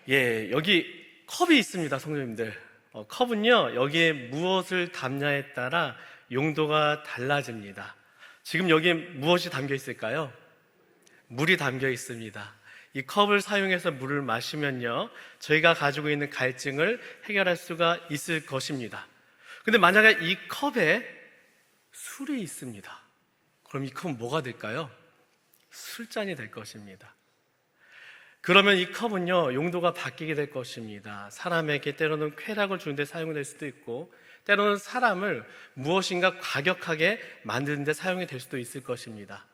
여기 컵이 있습니다, 성도님들. 컵은요, 여기에 무엇을 담냐에 따라 용도가 달라집니다. 지금 여기에 무엇이 담겨 있을까요? 물이 담겨 있습니다. 이 컵을 사용해서 물을 마시면요, 저희가 가지고 있는 갈증을 해결할 수가 있을 것입니다. 근데 만약에 이 컵에 술이 있습니다. 그럼 이 컵은 뭐가 될까요? 술잔이 될 것입니다. 그러면 이 컵은요, 용도가 바뀌게 될 것입니다. 사람에게 때로는 쾌락을 주는 데 사용될 수도 있고, 때로는 사람을 무엇인가 과격하게 만드는 데 사용이 될 수도 있을 것입니다.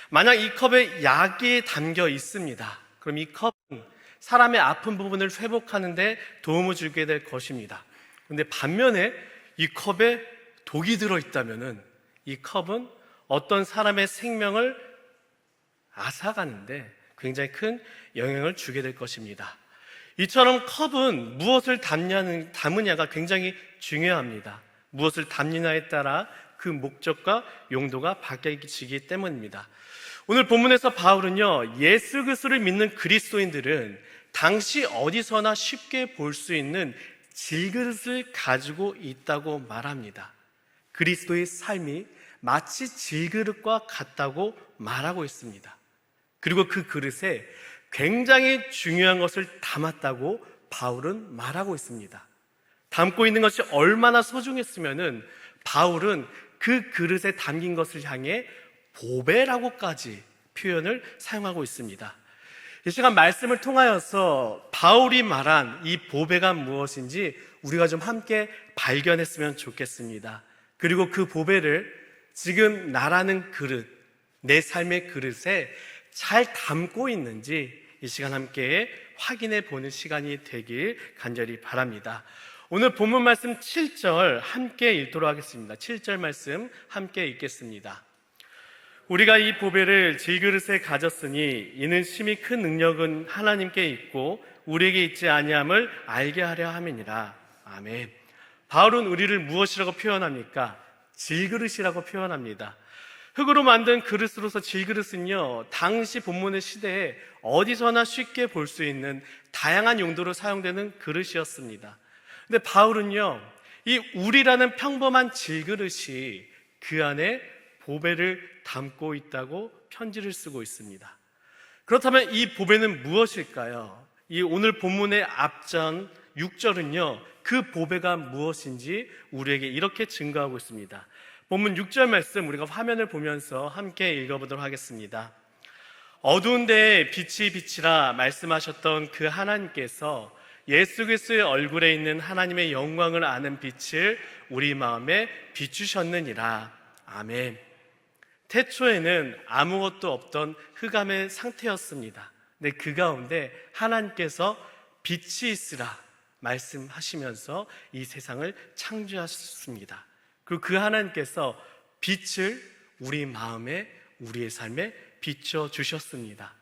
만약 이 컵에 약이 담겨 있습니다. 그럼 이 컵은 사람의 아픈 부분을 회복하는 데 도움을 주게 될 것입니다. 그런데 반면에 이 컵에 독이 들어있다면 이 컵은 어떤 사람의 생명을 앗아가는데 굉장히 큰 영향을 주게 될 것입니다. 이처럼 컵은 무엇을 담으냐가 굉장히 중요합니다. 무엇을 담느냐에 따라 그 목적과 용도가 바뀌어지기 때문입니다. 오늘 본문에서 바울은요, 예수 그리스도를 믿는 그리스도인들은 당시 어디서나 쉽게 볼 수 있는 질그릇을 가지고 있다고 말합니다. 그리스도의 삶이 마치 질그릇과 같다고 말하고 있습니다. 그리고 그 그릇에 굉장히 중요한 것을 담았다고 바울은 말하고 있습니다. 담고 있는 것이 얼마나 소중했으면은 바울은 그 그릇에 담긴 것을 향해 보배라고까지 표현을 사용하고 있습니다. 이 시간 말씀을 통하여서 바울이 말한 이 보배가 무엇인지 우리가 좀 함께 발견했으면 좋겠습니다. 그리고 그 보배를 지금 나라는 그릇, 내 삶의 그릇에 잘 담고 있는지 이 시간 함께 확인해 보는 시간이 되길 간절히 바랍니다. 오늘 본문 말씀 7절 함께 읽도록 하겠습니다. 7절 말씀 함께 읽겠습니다. 우리가 이 보배를 질그릇에 가졌으니 이는 심히 큰 능력은 하나님께 있고 우리에게 있지 아니함을 알게 하려 함이니라. 아멘. 바울은 우리를 무엇이라고 표현합니까? 질그릇이라고 표현합니다. 흙으로 만든 그릇으로서 질그릇은요, 당시 본문의 시대에 어디서나 쉽게 볼 수 있는 다양한 용도로 사용되는 그릇이었습니다. 근데 바울은요, 이 우리라는 평범한 질그릇이 그 안에 보배를 담고 있다고 편지를 쓰고 있습니다. 그렇다면 이 보배는 무엇일까요? 이 오늘 본문의 앞전 6절은요, 그 보배가 무엇인지 우리에게 이렇게 증거하고 있습니다. 본문 6절 말씀 우리가 화면을 보면서 함께 읽어보도록 하겠습니다. 어두운 데에 빛이 비치라 말씀하셨던 그 하나님께서 예수 그리스도의 얼굴에 있는 하나님의 영광을 아는 빛을 우리 마음에 비추셨느니라. 아멘. 태초에는 아무것도 없던 흑암의 상태였습니다. 근데 그 가운데 하나님께서 빛이 있으라 말씀하시면서 이 세상을 창조하셨습니다. 그리고 그 하나님께서 빛을 우리 마음에, 우리의 삶에 비춰주셨습니다.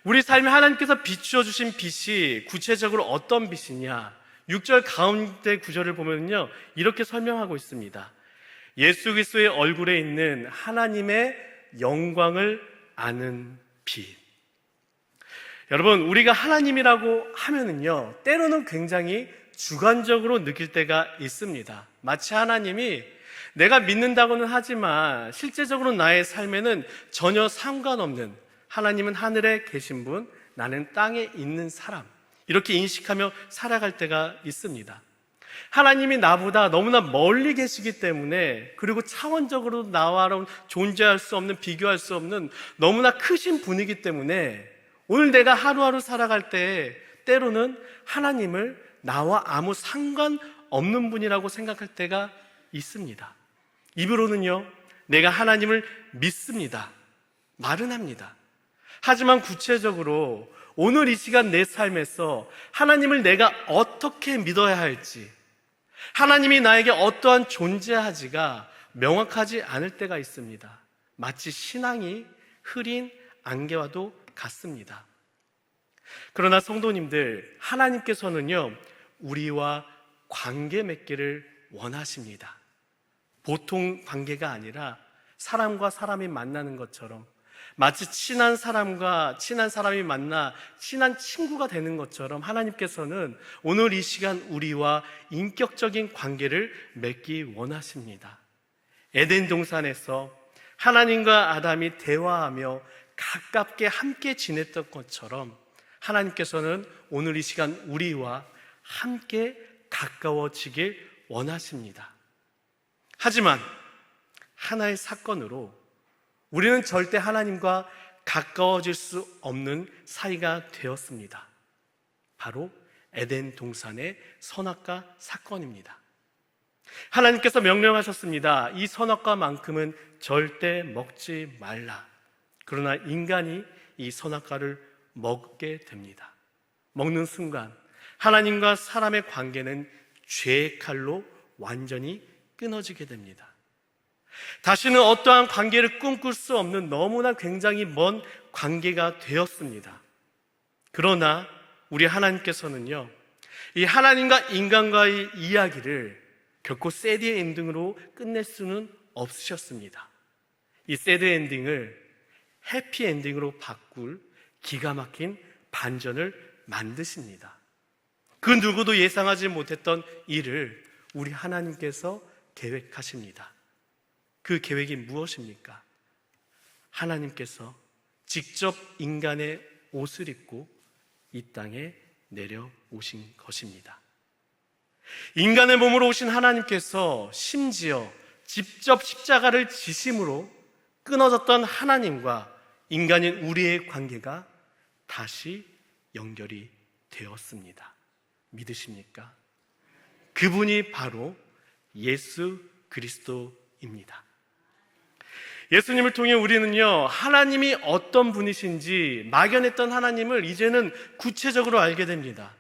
우리 삶에 하나님께서 비춰주신 빛이 구체적으로 어떤 빛이냐? 6절 가운데 구절을 보면요, 이렇게 설명하고 있습니다. 예수 그리스도의 얼굴에 있는 하나님의 영광을 아는 빛. 여러분, 우리가 하나님이라고 하면은요, 때로는 굉장히 주관적으로 느낄 때가 있습니다. 마치 하나님이 내가 믿는다고는 하지만 실제적으로 나의 삶에는 전혀 상관없는, 하나님은 하늘에 계신 분, 나는 땅에 있는 사람, 이렇게 인식하며 살아갈 때가 있습니다. 하나님이 나보다 너무나 멀리 계시기 때문에, 그리고 차원적으로 나와는 존재할 수 없는, 비교할 수 없는 너무나 크신 분이기 때문에 오늘 내가 하루하루 살아갈 때 때로는 하나님을 나와 아무 상관없는 분이라고 생각할 때가 있습니다. 입으로는요, 내가 하나님을 믿습니다, 말은 합니다. 하지만 구체적으로 오늘 이 시간 내 삶에서 하나님을 내가 어떻게 믿어야 할지, 하나님이 나에게 어떠한 존재하지가 명확하지 않을 때가 있습니다. 마치 신앙이 흐린 안개와도 같습니다. 그러나 성도님들, 하나님께서는요, 우리와 관계 맺기를 원하십니다. 보통 관계가 아니라 사람과 사람이 만나는 것처럼, 마치 친한 사람이 만나 친한 친구가 되는 것처럼 하나님께서는 오늘 이 시간 우리와 인격적인 관계를 맺기 원하십니다. 에덴 동산에서 하나님과 아담이 대화하며 가깝게 함께 지냈던 것처럼 하나님께서는 오늘 이 시간 우리와 함께 가까워지길 원하십니다. 하지만 하나의 사건으로 우리는 절대 하나님과 가까워질 수 없는 사이가 되었습니다. 바로 에덴 동산의 선악과 사건입니다. 하나님께서 명령하셨습니다. 이 선악과만큼은 절대 먹지 말라. 그러나 인간이 이 선악과를 먹게 됩니다. 먹는 순간 하나님과 사람의 관계는 죄의 칼로 완전히 끊어지게 됩니다. 다시는 어떠한 관계를 꿈꿀 수 없는 너무나 굉장히 먼 관계가 되었습니다. 그러나 우리 하나님께서는요, 이 하나님과 인간과의 이야기를 결코 새드 엔딩으로 끝낼 수는 없으셨습니다. 이 새드 엔딩을 해피 엔딩으로 바꿀 기가 막힌 반전을 만드십니다. 그 누구도 예상하지 못했던 일을 우리 하나님께서 계획하십니다. 그 계획이 무엇입니까? 하나님께서 직접 인간의 옷을 입고 이 땅에 내려오신 것입니다. 인간의 몸으로 오신 하나님께서 심지어 직접 십자가를 지심으로 끊어졌던 하나님과 인간인 우리의 관계가 다시 연결이 되었습니다. 믿으십니까? 그분이 바로 예수 그리스도입니다. 예수님을 통해 우리는요, 하나님이 어떤 분이신지 막연했던 하나님을 이제는 구체적으로 알게 됩니다.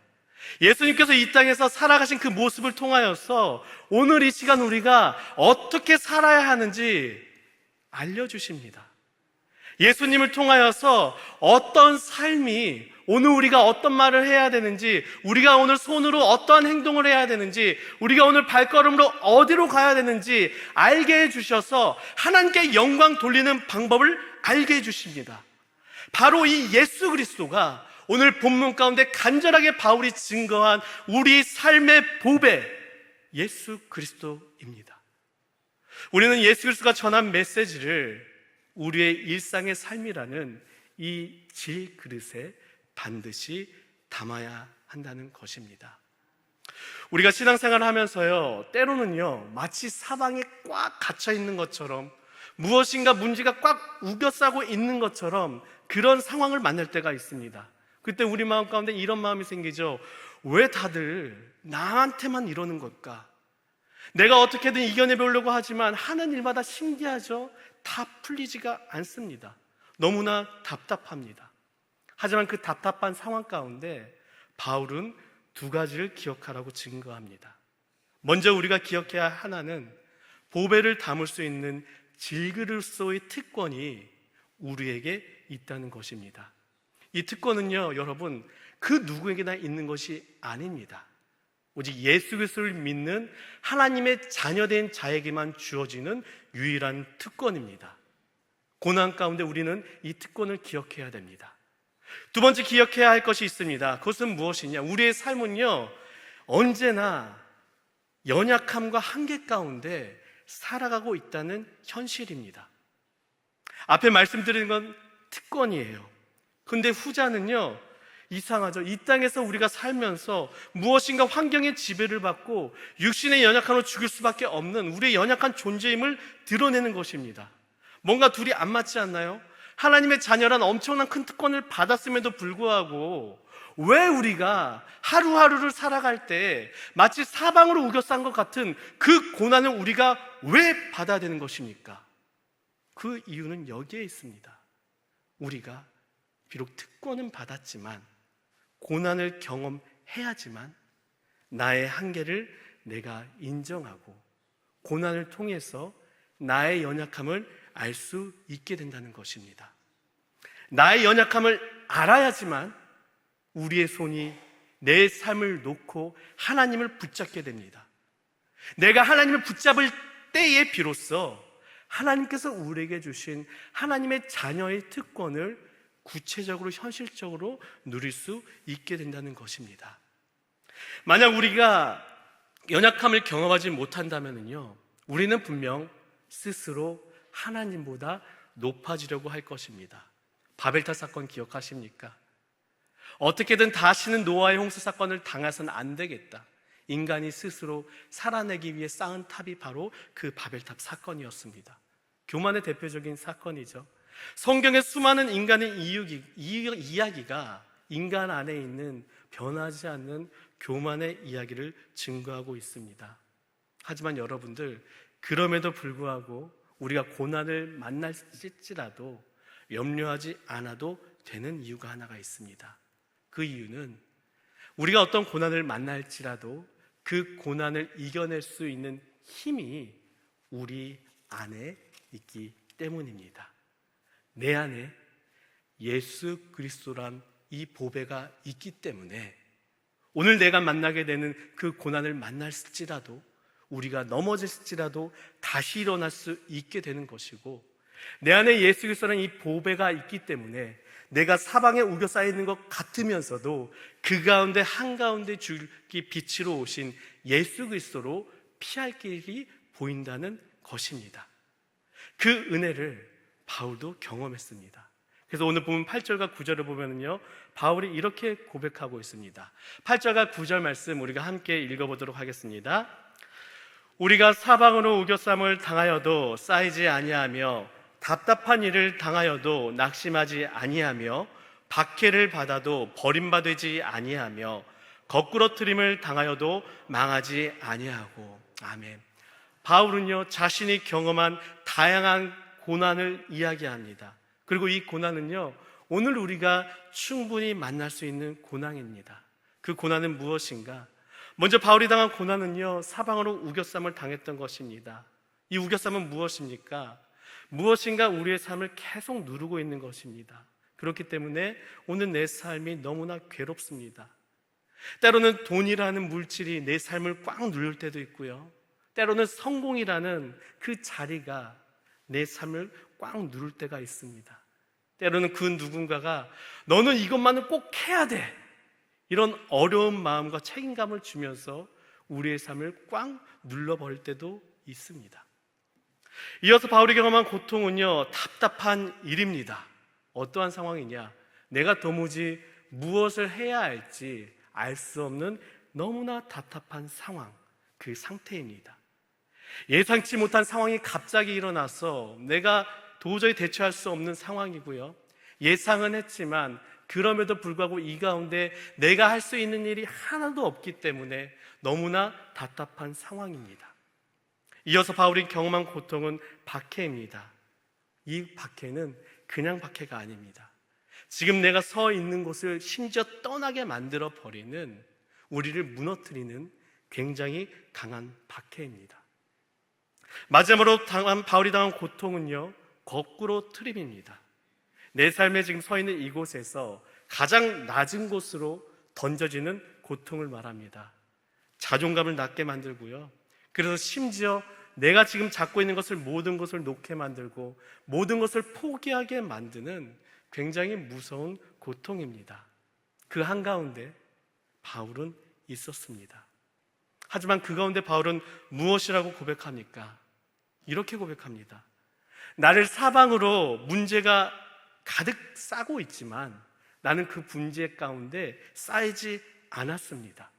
예수님께서 이 땅에서 살아가신 그 모습을 통하여서 오늘 이 시간 우리가 어떻게 살아야 하는지 알려주십니다. 예수님을 통하여서 어떤 삶이, 오늘 우리가 어떤 말을 해야 되는지, 우리가 오늘 손으로 어떠한 행동을 해야 되는지, 우리가 오늘 발걸음으로 어디로 가야 되는지 알게 해주셔서 하나님께 영광 돌리는 방법을 알게 해주십니다. 바로 이 예수 그리스도가 오늘 본문 가운데 간절하게 바울이 증거한 우리 삶의 보배, 예수 그리스도입니다. 우리는 예수 그리스도가 전한 메시지를 우리의 일상의 삶이라는 이 질그릇에 반드시 담아야 한다는 것입니다. 우리가 신앙생활을 하면서요, 때로는요, 마치 사방에 꽉 갇혀 있는 것처럼, 무엇인가 문제가 꽉 우겨싸고 있는 것처럼 그런 상황을 만날 때가 있습니다. 그때 우리 마음 가운데 이런 마음이 생기죠. 왜 다들 나한테만 이러는 걸까? 내가 어떻게든 이겨내보려고 하지만 하는 일마다 신기하죠? 다 풀리지가 않습니다. 너무나 답답합니다. 하지만 그 답답한 상황 가운데 바울은 두 가지를 기억하라고 증거합니다. 먼저 우리가 기억해야 할 하나는 보배를 담을 수 있는 질그릇소의 특권이 우리에게 있다는 것입니다. 이 특권은요, 여러분, 그 누구에게나 있는 것이 아닙니다. 오직 예수 그리스도를 믿는 하나님의 자녀된 자에게만 주어지는 유일한 특권입니다. 고난 가운데 우리는 이 특권을 기억해야 됩니다. 두 번째 기억해야 할 것이 있습니다. 그것은 무엇이냐? 우리의 삶은요, 언제나 연약함과 한계 가운데 살아가고 있다는 현실입니다. 앞에 말씀드린 건 특권이에요. 근데 후자는요, 이상하죠. 이 땅에서 우리가 살면서 무엇인가 환경의 지배를 받고 육신의 연약함으로 죽을 수밖에 없는 우리의 연약한 존재임을 드러내는 것입니다. 뭔가 둘이 안 맞지 않나요? 하나님의 자녀란 엄청난 큰 특권을 받았음에도 불구하고 왜 우리가 하루하루를 살아갈 때 마치 사방으로 우겨싼 것 같은 그 고난을 우리가 왜 받아야 되는 것입니까? 그 이유는 여기에 있습니다. 우리가 비록 특권은 받았지만, 고난을 경험해야지만 나의 한계를 내가 인정하고 고난을 통해서 나의 연약함을 알 수 있게 된다는 것입니다. 나의 연약함을 알아야지만 우리의 손이 내 삶을 놓고 하나님을 붙잡게 됩니다. 내가 하나님을 붙잡을 때에 비로소 하나님께서 우리에게 주신 하나님의 자녀의 특권을 구체적으로 현실적으로 누릴 수 있게 된다는 것입니다. 만약 우리가 연약함을 경험하지 못한다면요, 우리는 분명 스스로 하나님보다 높아지려고 할 것입니다. 바벨탑 사건 기억하십니까? 어떻게든 다시는 노아의 홍수 사건을 당해서는 안 되겠다. 인간이 스스로 살아내기 위해 쌓은 탑이 바로 그 바벨탑 사건이었습니다. 교만의 대표적인 사건이죠. 성경의 수많은 인간의 이야기가 인간 안에 있는 변하지 않는 교만의 이야기를 증거하고 있습니다. 하지만 여러분들, 그럼에도 불구하고 우리가 고난을 만날지라도 염려하지 않아도 되는 이유가 하나가 있습니다. 그 이유는 우리가 어떤 고난을 만날지라도 그 고난을 이겨낼 수 있는 힘이 우리 안에 있기 때문입니다. 내 안에 예수 그리스도란 이 보배가 있기 때문에 오늘 내가 만나게 되는 그 고난을 만날지라도, 우리가 넘어질지라도 다시 일어날 수 있게 되는 것이고, 내 안에 예수 그리스도라는 이 보배가 있기 때문에 내가 사방에 우겨 쌓여 있는 것 같으면서도 그 가운데 한가운데 줄기 빛으로 오신 예수 그리스도로 피할 길이 보인다는 것입니다. 그 은혜를 바울도 경험했습니다. 그래서 오늘 보면 8절과 9절을 보면요, 바울이 이렇게 고백하고 있습니다. 8절과 9절 말씀 우리가 함께 읽어보도록 하겠습니다. 우리가 사방으로 우겨쌈을 당하여도 쌓이지 아니하며 답답한 일을 당하여도 낙심하지 아니하며 박해를 받아도 버림받지 아니하며 거꾸러뜨림을 당하여도 망하지 아니하고. 아멘. 바울은요, 자신이 경험한 다양한 고난을 이야기합니다. 그리고 이 고난은요, 오늘 우리가 충분히 만날 수 있는 고난입니다. 그 고난은 무엇인가? 먼저 바울이 당한 고난은요, 사방으로 우겨쌈을 당했던 것입니다. 이 우겨쌈은 무엇입니까? 무엇인가 우리의 삶을 계속 누르고 있는 것입니다. 그렇기 때문에 오늘 내 삶이 너무나 괴롭습니다. 때로는 돈이라는 물질이 내 삶을 꽉 누를 때도 있고요, 때로는 성공이라는 그 자리가 내 삶을 꽉 누를 때가 있습니다. 때로는 그 누군가가 너는 이것만은 꼭 해야 돼, 이런 어려운 마음과 책임감을 주면서 우리의 삶을 꽉 눌러버릴 때도 있습니다. 이어서 바울이 경험한 고통은요, 답답한 일입니다. 어떠한 상황이냐? 내가 도무지 무엇을 해야 할지 알 수 없는 너무나 답답한 상황, 그 상태입니다. 예상치 못한 상황이 갑자기 일어나서 내가 도저히 대처할 수 없는 상황이고요, 예상은 했지만 그럼에도 불구하고 이 가운데 내가 할 수 있는 일이 하나도 없기 때문에 너무나 답답한 상황입니다. 이어서 바울이 경험한 고통은 박해입니다. 이 박해는 그냥 박해가 아닙니다. 지금 내가 서 있는 곳을 심지어 떠나게 만들어 버리는, 우리를 무너뜨리는 굉장히 강한 박해입니다. 마지막으로 바울이 당한 고통은요, 거꾸로 트림입니다. 내 삶에 지금 서 있는 이곳에서 가장 낮은 곳으로 던져지는 고통을 말합니다. 자존감을 낮게 만들고요, 그래서 심지어 내가 지금 잡고 있는 것을, 모든 것을 놓게 만들고 모든 것을 포기하게 만드는 굉장히 무서운 고통입니다. 그 한가운데 바울은 있었습니다. 하지만 그 가운데 바울은 무엇이라고 고백합니까? 이렇게 고백합니다. 나를 사방으로 문제가 가득 싸고 있지만 나는 그 문제 가운데 쌓이지 않았습니다.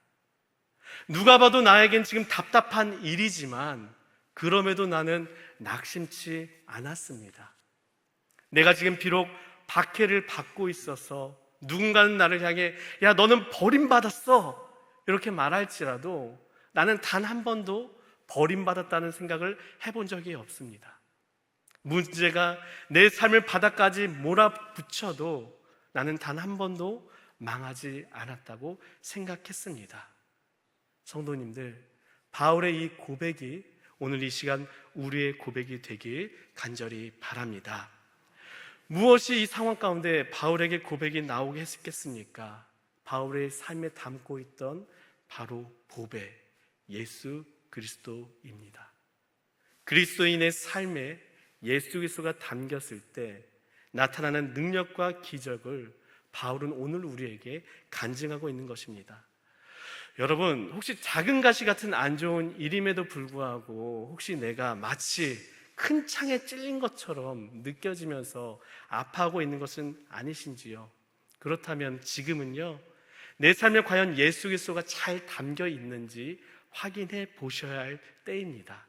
누가 봐도 나에겐 지금 답답한 일이지만 그럼에도 나는 낙심치 않았습니다. 내가 지금 비록 박해를 받고 있어서 누군가는 나를 향해 야, 너는 버림받았어, 이렇게 말할지라도 나는 단 한 번도 버림받았다는 생각을 해본 적이 없습니다. 문제가 내 삶을 바닥까지 몰아붙여도 나는 단 한 번도 망하지 않았다고 생각했습니다. 성도님들, 바울의 이 고백이 오늘 이 시간 우리의 고백이 되길 간절히 바랍니다. 무엇이 이 상황 가운데 바울에게 고백이 나오게 했겠습니까? 바울의 삶에 담고 있던 바로 보배, 예수 그리스도입니다. 그리스도인의 삶에 예수 그리스도가 담겼을 때 나타나는 능력과 기적을 바울은 오늘 우리에게 간증하고 있는 것입니다. 여러분, 혹시 작은 가시 같은 안 좋은 일임에도 불구하고 혹시 내가 마치 큰 창에 찔린 것처럼 느껴지면서 아파하고 있는 것은 아니신지요? 그렇다면 지금은요, 내 삶에 과연 예수 그리스도가 잘 담겨 있는지 확인해 보셔야 할 때입니다.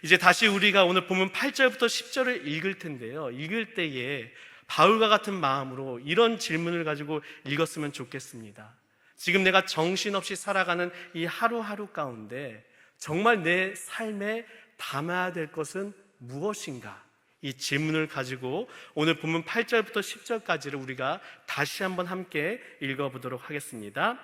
이제 다시 우리가 오늘 본문 8절부터 10절을 읽을 텐데요, 읽을 때에 바울과 같은 마음으로 이런 질문을 가지고 읽었으면 좋겠습니다. 지금 내가 정신없이 살아가는 이 하루하루 가운데 정말 내 삶에 담아야 될 것은 무엇인가? 이 질문을 가지고 오늘 본문 8절부터 10절까지를 우리가 다시 한번 함께 읽어보도록 하겠습니다.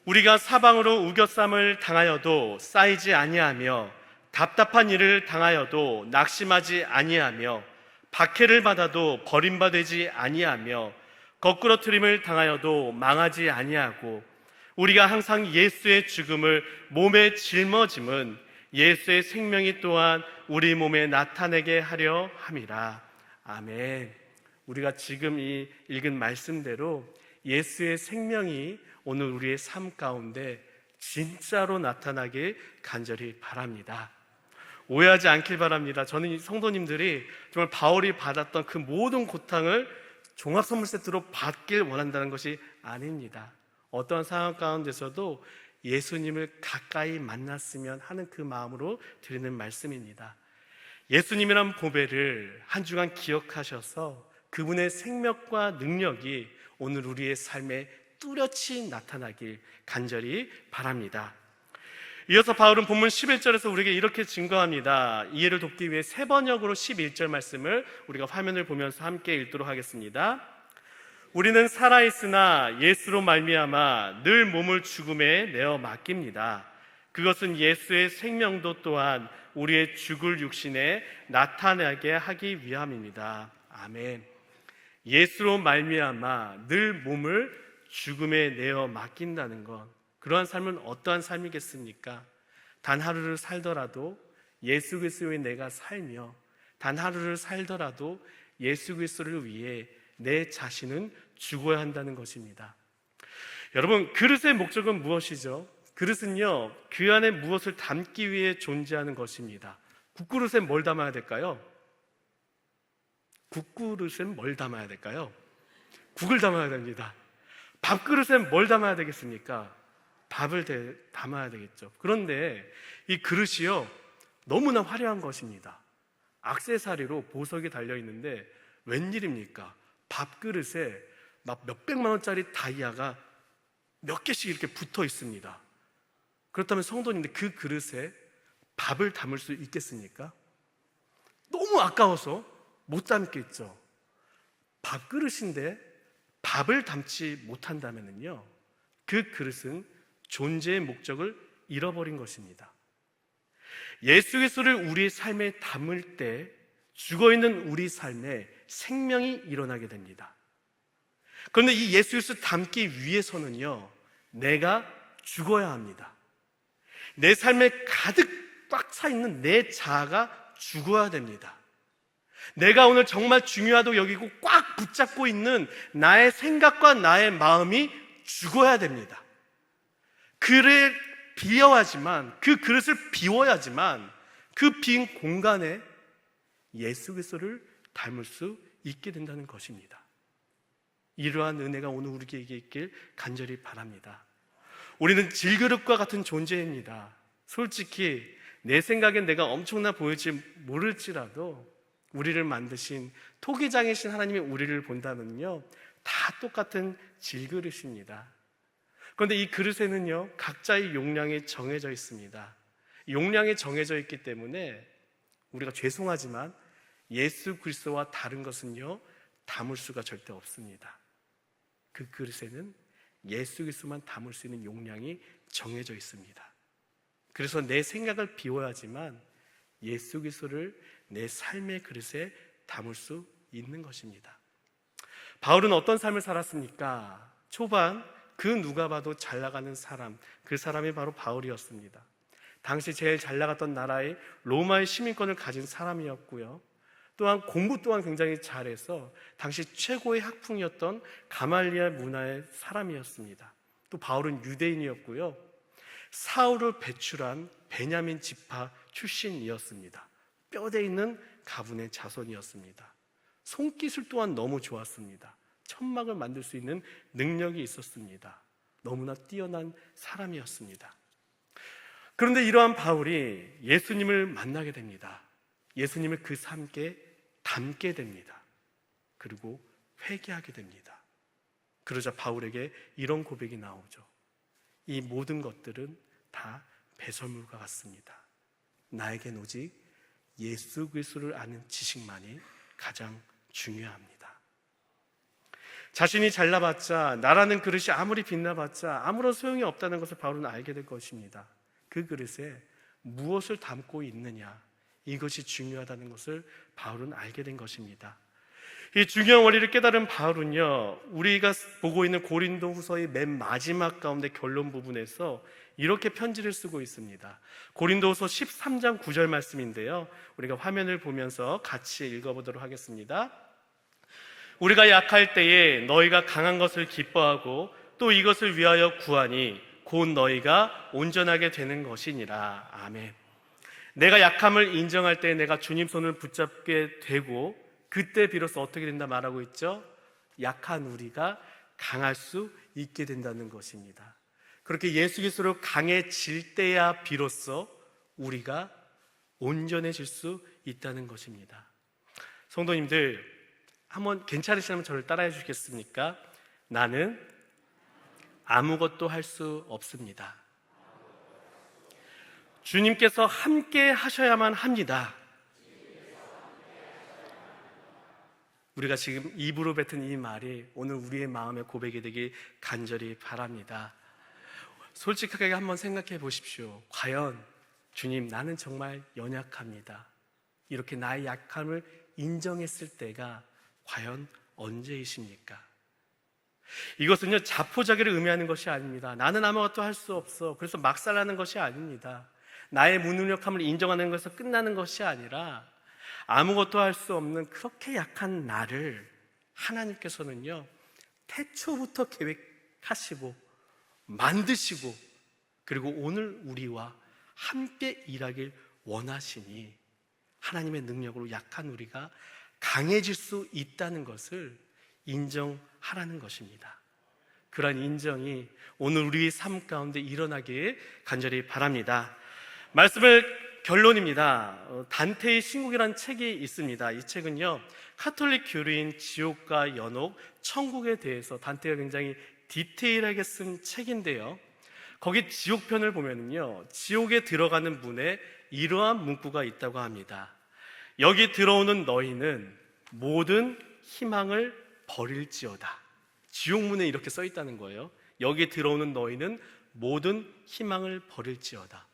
우리가 사방으로 우겨쌈을 당하여도 쌓이지 아니하며 답답한 일을 당하여도 낙심하지 아니하며 박해를 받아도 버림받지 아니하며 거꾸러뜨림을 당하여도 망하지 아니하고 우리가 항상 예수의 죽음을 몸에 짊어짐은 예수의 생명이 또한 우리 몸에 나타내게 하려 함이라. 아멘. 우리가 지금 이 읽은 말씀대로 예수의 생명이 오늘 우리의 삶 가운데 진짜로 나타나길 간절히 바랍니다. 오해하지 않길 바랍니다. 저는 성도님들이 정말 바울이 받았던 그 모든 고통을 종합선물 세트로 받길 원한다는 것이 아닙니다. 어떠한 상황 가운데서도 예수님을 가까이 만났으면 하는 그 마음으로 드리는 말씀입니다. 예수님이란 보배를 한 주간 기억하셔서 그분의 생명과 능력이 오늘 우리의 삶에 뚜렷이 나타나길 간절히 바랍니다. 이어서 바울은 본문 11절에서 우리에게 이렇게 증거합니다. 이해를 돕기 위해 세 번역으로 11절 말씀을 우리가 화면을 보면서 함께 읽도록 하겠습니다. 우리는 살아있으나 예수로 말미암아 늘 몸을 죽음에 내어 맡깁니다. 그것은 예수의 생명도 또한 우리의 죽을 육신에 나타나게 하기 위함입니다. 아멘. 예수로 말미암아 늘 몸을 죽음에 내어 맡긴다는 것, 그러한 삶은 어떠한 삶이겠습니까? 단 하루를 살더라도 예수 그리스도의 내가 살며 단 하루를 살더라도 예수 그리스도를 위해 내 자신은 죽어야 한다는 것입니다. 여러분, 그릇의 목적은 무엇이죠? 그릇은요, 그 안에 무엇을 담기 위해 존재하는 것입니다. 국그릇에 뭘 담아야 될까요? 국그릇에 뭘 담아야 될까요? 국을 담아야 됩니다. 밥그릇에 뭘 담아야 되겠습니까? 밥을 담아야 되겠죠. 그런데 이 그릇이요, 너무나 화려한 것입니다. 액세서리로 보석이 달려있는데 웬일입니까? 밥그릇에 막 몇백만 원짜리 다이아가 몇 개씩 이렇게 붙어 있습니다. 그렇다면 성도님들, 그 그릇에 밥을 담을 수 있겠습니까? 너무 아까워서 못 담겠죠. 밥그릇인데 밥을 담지 못한다면요, 그 그릇은 존재의 목적을 잃어버린 것입니다. 예수 그리스도를 우리의 삶에 담을 때 죽어있는 우리 삶에 생명이 일어나게 됩니다. 그런데 이 예수 그리스도 담기 위해서는요, 내가 죽어야 합니다. 내 삶에 가득 꽉 차 있는 내 자아가 죽어야 됩니다. 내가 오늘 정말 중요하다고 여기고 꽉 붙잡고 있는 나의 생각과 나의 마음이 죽어야 됩니다. 그를 비워야지만, 그 그릇을 비워야지만 그 빈 공간에 예수 그리스도를 닮을 수 있게 된다는 것입니다. 이러한 은혜가 오늘 우리에게 있길 간절히 바랍니다. 우리는 질그릇과 같은 존재입니다. 솔직히 내 생각엔 내가 엄청나 보일지 모를지라도 우리를 만드신 토기장이신 하나님이 우리를 본다면요, 다 똑같은 질그릇입니다. 그런데 이 그릇에는요, 각자의 용량이 정해져 있습니다. 용량이 정해져 있기 때문에 우리가 죄송하지만 예수 그리스도와 다른 것은요, 담을 수가 절대 없습니다. 그 그릇에는 예수 그리스도만 담을 수 있는 용량이 정해져 있습니다. 그래서 내 생각을 비워야지만 예수 그리스도를 내 삶의 그릇에 담을 수 있는 것입니다. 바울은 어떤 삶을 살았습니까? 초반 그 누가 봐도 잘 나가는 사람, 그 사람이 바로 바울이었습니다. 당시 제일 잘 나갔던 나라의 로마의 시민권을 가진 사람이었고요. 또한 공부 또한 굉장히 잘해서 당시 최고의 학풍이었던 가말리엘 문화의 사람이었습니다. 또 바울은 유대인이었고요. 사울을 배출한 베냐민 지파 출신이었습니다. 뼈대 있는 가문의 자손이었습니다. 손기술 또한 너무 좋았습니다. 천막을 만들 수 있는 능력이 있었습니다. 너무나 뛰어난 사람이었습니다. 그런데 이러한 바울이 예수님을 만나게 됩니다. 예수님을 그 삶에 담게 됩니다. 그리고 회개하게 됩니다. 그러자 바울에게 이런 고백이 나오죠. 이 모든 것들은 다 배설물과 같습니다. 나에겐 오직 예수 그리스도를 아는 지식만이 가장 중요합니다. 자신이 잘나봤자, 나라는 그릇이 아무리 빛나봤자 아무런 소용이 없다는 것을 바울은 알게 될 것입니다. 그 그릇에 무엇을 담고 있느냐, 이것이 중요하다는 것을 바울은 알게 된 것입니다. 이 중요한 원리를 깨달은 바울은요, 우리가 보고 있는 고린도후서의 맨 마지막 가운데 결론 부분에서 이렇게 편지를 쓰고 있습니다. 고린도후서 13장 9절 말씀인데요, 우리가 화면을 보면서 같이 읽어보도록 하겠습니다. 우리가 약할 때에 너희가 강한 것을 기뻐하고 또 이것을 위하여 구하니 곧 너희가 온전하게 되는 것이니라. 아멘. 내가 약함을 인정할 때 내가 주님 손을 붙잡게 되고 그때 비로소 어떻게 된다 말하고 있죠? 약한 우리가 강할 수 있게 된다는 것입니다. 그렇게 예수 그리스도로 강해질 때야 비로소 우리가 온전해질 수 있다는 것입니다. 성도님들, 한번 괜찮으시다면 저를 따라해 주시겠습니까? 나는 아무것도 할 수 없습니다. 주님께서 함께 하셔야만 합니다. 우리가 지금 입으로 뱉은 이 말이 오늘 우리의 마음의 고백이 되길 간절히 바랍니다. 솔직하게 한번 생각해 보십시오. 과연 주님, 나는 정말 연약합니다. 이렇게 나의 약함을 인정했을 때가 과연 언제이십니까? 이것은요, 자포자기를 의미하는 것이 아닙니다. 나는 아무것도 할 수 없어, 그래서 막살하는 것이 아닙니다. 나의 무능력함을 인정하는 것에서 끝나는 것이 아니라 아무것도 할 수 없는 그렇게 약한 나를 하나님께서는요, 태초부터 계획하시고 만드시고 그리고 오늘 우리와 함께 일하길 원하시니 하나님의 능력으로 약한 우리가 강해질 수 있다는 것을 인정하라는 것입니다. 그러한 인정이 오늘 우리의 삶 가운데 일어나길 간절히 바랍니다. 말씀을 결론입니다. 단테의 신국이라는 책이 있습니다. 이 책은요, 카톨릭 교리인 지옥과 연옥, 천국에 대해서 단테가 굉장히 디테일하게 쓴 책인데요, 거기 지옥편을 보면은요, 지옥에 들어가는 문에 이러한 문구가 있다고 합니다. 여기 들어오는 너희는 모든 희망을 버릴지어다. 지옥문에 이렇게 써 있다는 거예요. 여기 들어오는 너희는 모든 희망을 버릴지어다.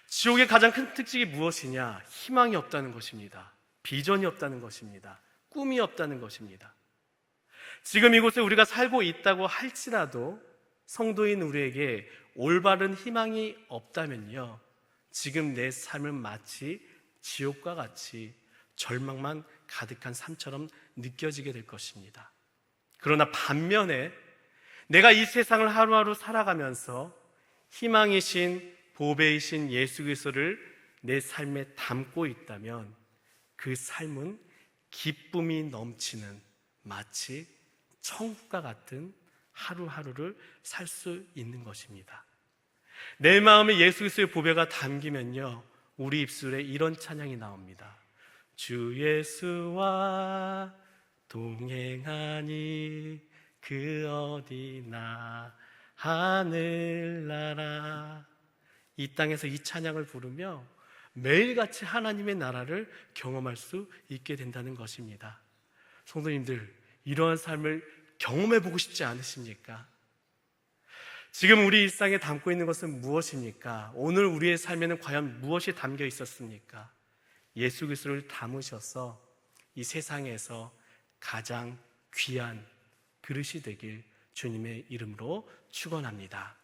지옥의 가장 큰 특징이 무엇이냐? 희망이 없다는 것입니다. 비전이 없다는 것입니다. 꿈이 없다는 것입니다. 지금 이곳에 우리가 살고 있다고 할지라도 성도인 우리에게 올바른 희망이 없다면요, 지금 내 삶은 마치 지옥과 같이 절망만 가득한 삶처럼 느껴지게 될 것입니다. 그러나 반면에 내가 이 세상을 하루하루 살아가면서 희망이신 보배이신 예수 그리스도를 내 삶에 담고 있다면 그 삶은 기쁨이 넘치는 마치 천국과 같은 하루하루를 살 수 있는 것입니다. 내 마음에 예수 그리스도의 보배가 담기면요, 우리 입술에 이런 찬양이 나옵니다. 주 예수와 동행하니 그 어디나 하늘나라. 이 땅에서 이 찬양을 부르며 매일같이 하나님의 나라를 경험할 수 있게 된다는 것입니다. 성도님들, 이러한 삶을 경험해보고 싶지 않으십니까? 지금 우리 일상에 담고 있는 것은 무엇입니까? 오늘 우리의 삶에는 과연 무엇이 담겨 있었습니까? 예수 그리스도를 담으셔서 이 세상에서 가장 귀한 그릇이 되길 주님의 이름으로 축원합니다.